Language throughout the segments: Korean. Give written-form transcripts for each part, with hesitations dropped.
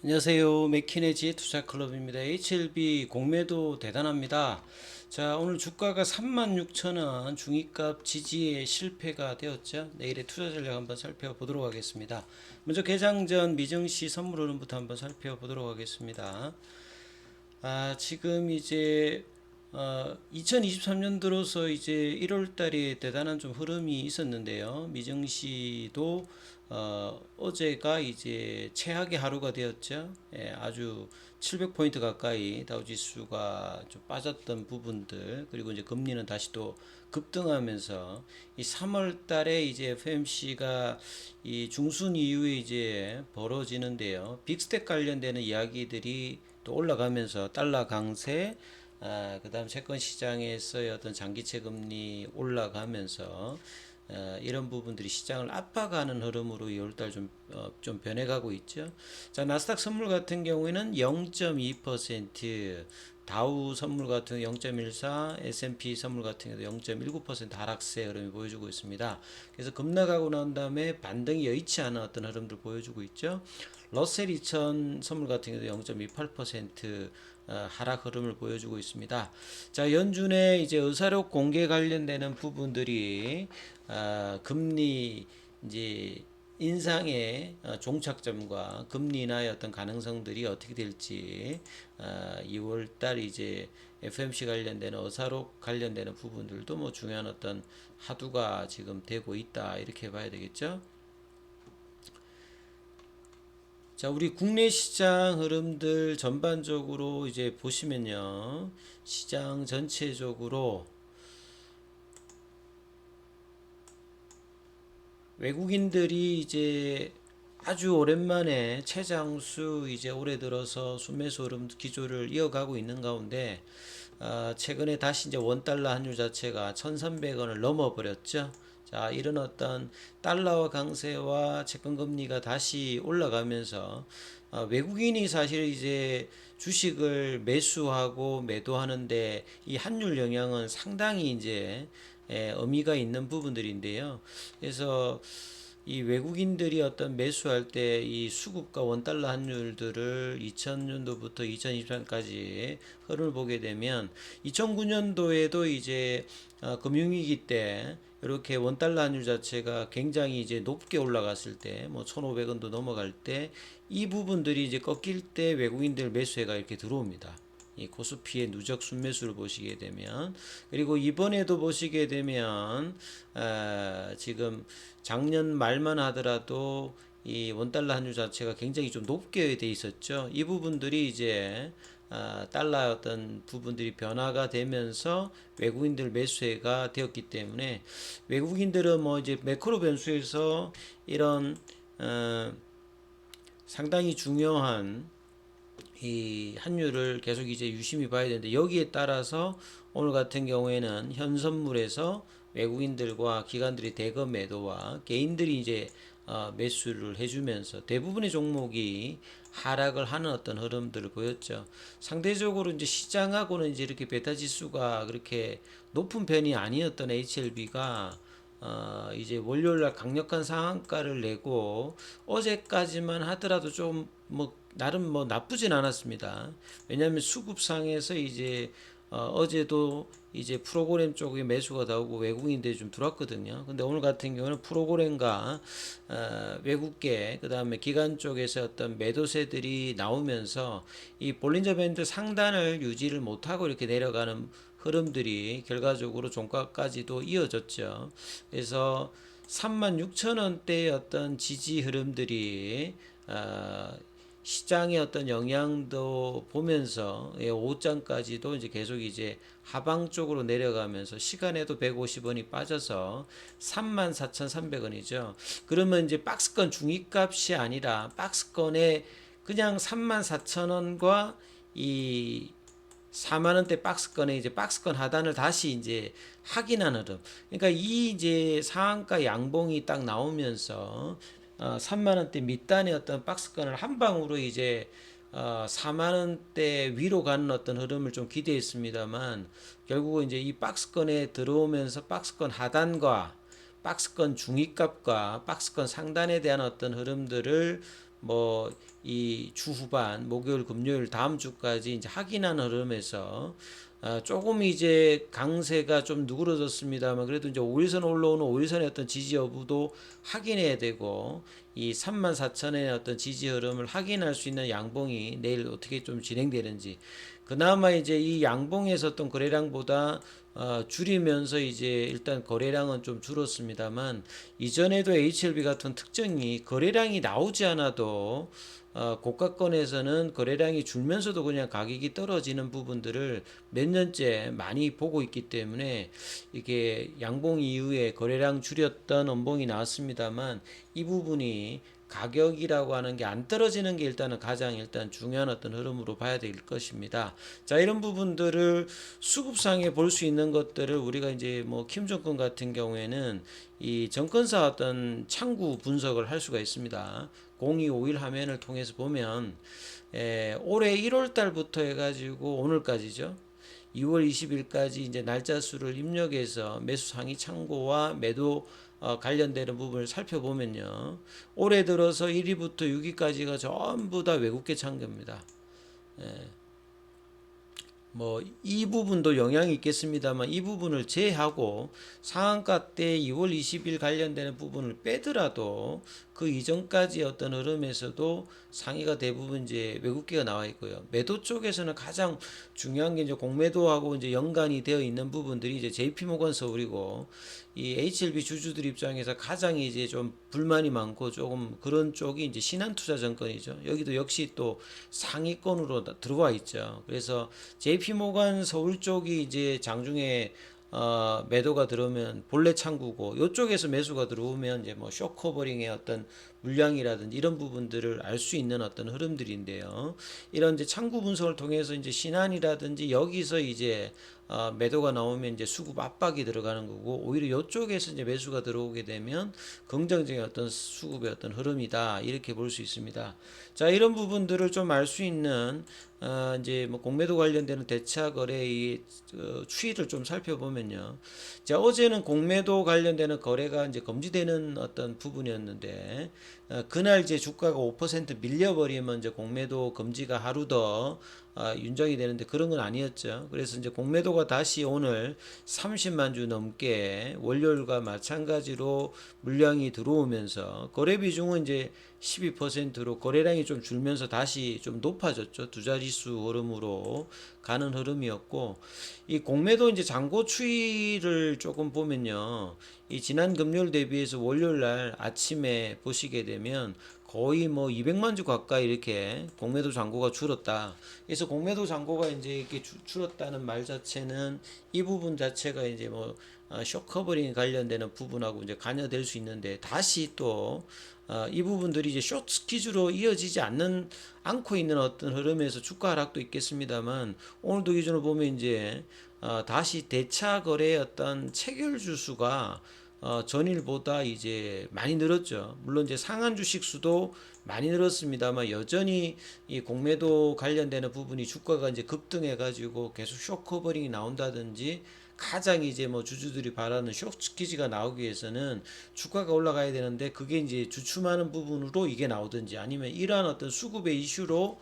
안녕하세요. 맥키네지 투자클럽입니다. HLB 공매도 대단합니다. 자, 오늘 주가가 36,000원 중위값 지지에 실패가 되었죠. 내일의 투자 전략 한번 살펴보도록 하겠습니다. 먼저 개장 전 미증시 선물 흐름부터 한번 살펴보도록 하겠습니다. 지금 이제 2023년 들어서 이제 1월 달에 대단한 좀 흐름이 있었는데요. 미증시도 어제가 이제 최악의 하루가 되었죠. 예, 아주 700포인트 가까이 다우지수가 좀 빠졌던 부분들, 그리고 이제 금리는 다시 또 급등하면서 이 3월 달에 이제 FMC가 이 중순 이후에 이제 벌어지는데요. 빅스택 관련되는 이야기들이 또 올라가면서 달러 강세, 그다음 채권 시장에서의 어떤 장기채 금리 올라가면서 이런 부분들이 시장을 압박하는 흐름으로 2월달 좀 변해가고 있죠. 자, 나스닥 선물 같은 경우에는 0.2%, 다우 선물 같은 경우 0.14, S&P 선물 같은 경우도 0.19% 하락세 흐름이 보여주고 있습니다. 그래서 급락하고 난 다음에 반등이 여의치 않은 어떤 흐름들 보여주고 있죠. 러셀 2000 선물 같은 경우도 0.28% 하락 흐름을 보여주고 있습니다. 자, 연준의 이제 의사록 공개 관련되는 부분들이 금리 이제 인상의 종착점과 금리 인하의 어떤 가능성들이 어떻게 될지 2월 달 이제 FMC 관련되는 의사록 관련되는 부분들도 뭐 중요한 어떤 화두가 지금 되고 있다 이렇게 봐야 되겠죠. 자, 우리 국내 시장 흐름들 전반적으로 이제 보시면요. 시장 전체적으로 외국인들이 이제 아주 오랜만에 최장수 이제 올해 들어서 순매수 흐름 기조를 이어가고 있는 가운데 최근에 다시 이제 원달러 환율 자체가 1,300원을 넘어버렸죠. 자, 이런 어떤 달러와 강세와 채권 금리가 다시 올라가면서 외국인이 사실 이제 주식을 매수하고 매도하는데 이 환율 영향은 상당히 이제 의미가 있는 부분들인데요. 그래서 이 외국인들이 어떤 매수할 때 이 수급과 원달러 환율들을 2000년도부터 2023년까지 흐름을 보게 되면 2009년도에도 이제 금융위기 때 이렇게 원달러 환율 자체가 굉장히 이제 높게 올라갔을 때 뭐 1,500원도 넘어갈 때 이 부분들이 이제 꺾일 때 외국인들 매수해가 이렇게 들어옵니다. 이 코스피의 누적 순매수를 보시게 되면, 그리고 이번에도 보시게 되면 지금 작년 말만 하더라도 이 원달러 환율 자체가 굉장히 좀 높게 돼 있었죠. 이 부분들이 이제 달러 어떤 부분들이 변화가 되면서 외국인들 매수해가 되었기 때문에 외국인들은 뭐 이제 매크로 변수에서 이런 상당히 중요한 이 환율을 계속 이제 유심히 봐야 되는데, 여기에 따라서 오늘 같은 경우에는 현 선물에서 외국인들과 기관들이 대거 매도와 개인들이 이제 매수를 해주면서 대부분의 종목이 하락을 하는 어떤 흐름들을 보였죠. 상대적으로 이제 시장하고는 이제 이렇게 베타 지수가 그렇게 높은 편이 아니었던 HLB가 이제 월요일날 강력한 상한가를 내고 어제까지만 하더라도 좀 뭐 나름 뭐 나쁘진 않았습니다. 왜냐하면 수급상에서 이제 어제도 이제 프로그램 쪽에 매수가 나오고 외국인들이 좀 들어왔거든요. 근데 오늘 같은 경우는 프로그램과 외국계 그다음에 기관 쪽에서 어떤 매도세들이 나오면서 이 볼린저 밴드 상단을 유지를 못하고 이렇게 내려가는 흐름들이 결과적으로 종가까지도 이어졌죠. 그래서 36,000원대의 어떤 지지 흐름들이 시장의 어떤 영향도 보면서 오장까지도 이제 계속 이제 하방 쪽으로 내려가면서 시간에도 150원이 빠져서 34,300원이죠. 그러면 이제 박스권 중위값이 아니라 박스권에 그냥 34,000원과 이 4만원대 박스권에 이제 박스권 하단을 다시 이제 확인하는 흐름. 그러니까 이 이제 상한가 양봉이 딱 나오면서 3만원대 밑단의 어떤 박스권을 한 방으로 이제 4만원대 위로 가는 어떤 흐름을 좀 기대했습니다만, 결국은 이제 이 박스권에 들어오면서 박스권 하단과 박스권 중위값과 박스권 상단에 대한 어떤 흐름들을 뭐 이 주 후반 목요일 금요일 다음 주까지 이제 확인하는 흐름에서 조금 이제 강세가 좀 누그러졌습니다만 그래도 이제 5일선 올라오는 5일선의 어떤 지지 여부도 확인해야 되고 이 34,000원의 어떤 지지 흐름을 확인할 수 있는 양봉이 내일 어떻게 좀 진행되는지 그나마 이제 이 양봉에서 어떤 거래량보다 줄이면서 이제 일단 거래량은 좀 줄었습니다만 이전에도 HLB 같은 특징이 거래량이 나오지 않아도 고가권에서는 거래량이 줄면서도 그냥 가격이 떨어지는 부분들을 몇 년째 많이 보고 있기 때문에 이게 양봉 이후에 거래량 줄였던 원봉이 나왔습니다만 이 부분이 가격이라고 하는 게 안 떨어지는 게 일단은 가장 일단 중요한 어떤 흐름으로 봐야 될 것입니다. 자, 이런 부분들을 수급상에 볼 수 있는 것들을 우리가 이제 뭐 킴정권 같은 경우에는 이 정권사 어떤 창구 분석을 할 수가 있습니다. 0251 화면을 통해서 보면 올해 1월 달부터 해가지고 오늘까지죠. 2월 20일까지 이제 날짜 수를 입력해서 매수 상위 창고와 매도 관련되는 부분을 살펴보면요. 올해 들어서 1위부터 6위까지가 전부 다 외국계 창고입니다. 뭐 이 부분도 영향이 있겠습니다만 이 부분을 제하고 상한가 때 2월 20일 관련되는 부분을 빼더라도 그 이전까지 어떤 흐름에서도 상위가 대부분 이제 외국계가 나와 있고요. 매도 쪽에서는 가장 중요한 게 이제 공매도하고 이제 연관이 되어 있는 부분들이 이제 JP모건 서울이고 이 HLB 주주들 입장에서 가장 이제 좀 불만이 많고 조금 그런 쪽이 이제 신한투자증권이죠. 여기도 역시 또 상위권으로 들어와 있죠. 그래서 JP모건 서울 쪽이 이제 장중에 매도가 들어오면 본래 창구고 이쪽에서 매수가 들어오면 이제 뭐 쇼커버링의 어떤 물량이라든지 이런 부분들을 알 수 있는 어떤 흐름들인데요. 이런 이제 창구 분석을 통해서 이제 신한이라든지 여기서 이제 매도가 나오면 이제 수급 압박이 들어가는 거고 오히려 이쪽에서 이제 매수가 들어오게 되면 긍정적인 어떤 수급의 어떤 흐름이다 이렇게 볼 수 있습니다. 자, 이런 부분들을 좀 알 수 있는 이제 뭐 공매도 관련되는 대차 거래의 추이를 좀 살펴보면요. 자, 어제는 공매도 관련되는 거래가 이제 금지되는 어떤 부분이었는데 그날 이제 주가가 5% 밀려버리면 이제 공매도 금지가 하루 더 윤정이 되는데 그런 건 아니었죠. 그래서 이제 공매도가 다시 오늘 30만 주 넘게 월요일과 마찬가지로 물량이 들어오면서 거래 비중은 이제 12%로 거래량이 좀 줄면서 다시 좀 높아졌죠. 두 자릿수 흐름으로 가는 흐름이었고 이 공매도 이제 잔고 추이를 조금 보면요. 이 지난 금요일 대비해서 월요일 날 아침에 보시게 되면 거의 뭐 200만 주 가까이 이렇게 공매도 잔고가 줄었다. 그래서 공매도 잔고가 이제 이렇게 줄었다는 말 자체는 이 부분 자체가 이제 뭐 쇼커버링 관련되는 부분하고 이제 관여될 수 있는데 다시 또 이 부분들이 이제 숏 스퀴즈로 이어지지 않고 있는 어떤 흐름에서 주가 하락도 있겠습니다만 오늘도 기준으로 보면 이제 다시 대차 거래의 어떤 체결 주수가 전일보다 이제 많이 늘었죠. 물론 이제 상한 주식 수도 많이 늘었습니다만 여전히 이 공매도 관련되는 부분이 주가가 이제 급등해 가지고 계속 쇼커버링이 나온다든지 가장 이제 뭐 주주들이 바라는 쇼스퀴즈가 나오기 위해서는 주가가 올라가야 되는데 그게 이제 주춤하는 부분으로 이게 나오든지 아니면 이러한 어떤 수급의 이슈로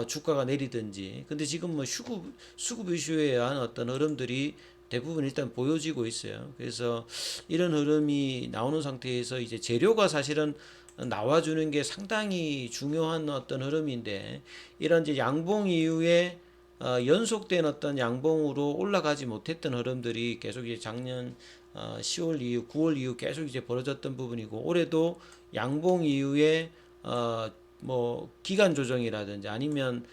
주가가 내리든지 근데 지금 뭐 수급 이슈에 의한 어떤 흐름들이 대부분 일단 보여지고 있어요. 그래서 이런 흐름이 나오는 상태에서 이제 재료가 사실은 나와주는 게 상당히 중요한 어떤 흐름인데 이런 이제 양봉 이후에 연속된 어떤 양봉으로 올라가지 못했던 흐름들이 계속 이제 작년 10월 이후, 9월 이후 계속 이제 벌어졌던 부분이고 올해도 양봉 이후에 뭐 기간 조정이라든지 아니면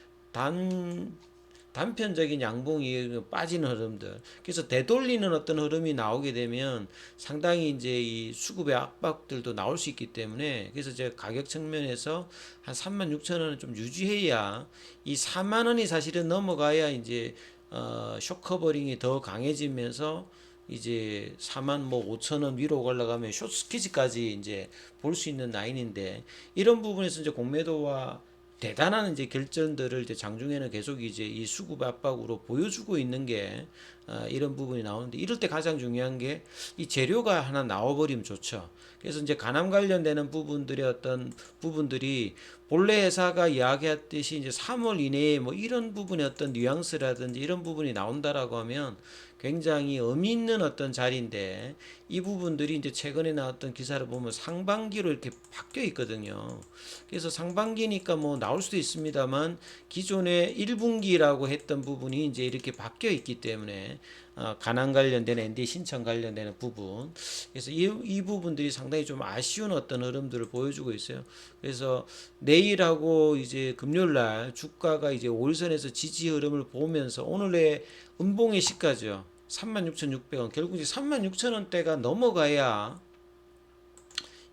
단편적인 양봉이 빠지는 흐름들. 그래서 되돌리는 어떤 흐름이 나오게 되면 상당히 이제 이 수급의 압박들도 나올 수 있기 때문에 그래서 이제 가격 측면에서 한 36,000원을 좀 유지해야 이 4만 원이 사실은 넘어가야 이제 쇼커버링이 더 강해지면서 이제 4만 뭐 5천 원 위로 올라가면 숏스퀴즈까지 이제 볼 수 있는 라인인데 이런 부분에서 이제 공매도와 대단한 이제 결정들을 이제 장중에는 계속 이제 이 수급 압박으로 보여주고 있는 게 이런 부분이 나오는데, 이럴 때 가장 중요한 게 이 재료가 하나 나와버리면 좋죠. 그래서 이제 간암 관련되는 부분들의 어떤 부분들이 본래 회사가 이야기했듯이 이제 3월 이내에 뭐 이런 부분의 어떤 뉘앙스라든지 이런 부분이 나온다라고 하면 굉장히 의미 있는 어떤 자리인데, 이 부분들이 이제 최근에 나왔던 기사를 보면 상반기로 이렇게 바뀌어 있거든요. 그래서 상반기니까 뭐 나올 수도 있습니다만 기존에 1분기라고 했던 부분이 이제 이렇게 바뀌어 있기 때문에 가난 관련된 ND 신청 관련되는 부분, 그래서 이 부분들이 상당히 좀 아쉬운 어떤 흐름들을 보여주고 있어요. 그래서 내일하고 이제 금요일 날 주가가 이제 5일선에서 지지 흐름을 보면서 오늘의 음봉의 시가죠. 36,600원. 결국 이제 36,000원대가 넘어가야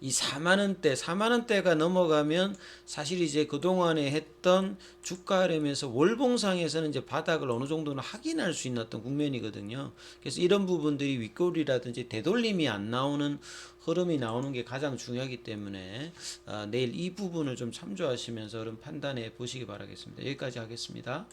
이 4만원대가 넘어가면 사실 이제 그동안에 했던 주가 흐름에서 월봉상에서는 이제 바닥을 어느 정도는 확인할 수 있는 어떤 국면이거든요. 그래서 이런 부분들이 윗골이라든지 되돌림이 안 나오는 흐름이 나오는 게 가장 중요하기 때문에 내일 이 부분을 좀 참조하시면서 흐름 판단해 보시기 바라겠습니다. 여기까지 하겠습니다.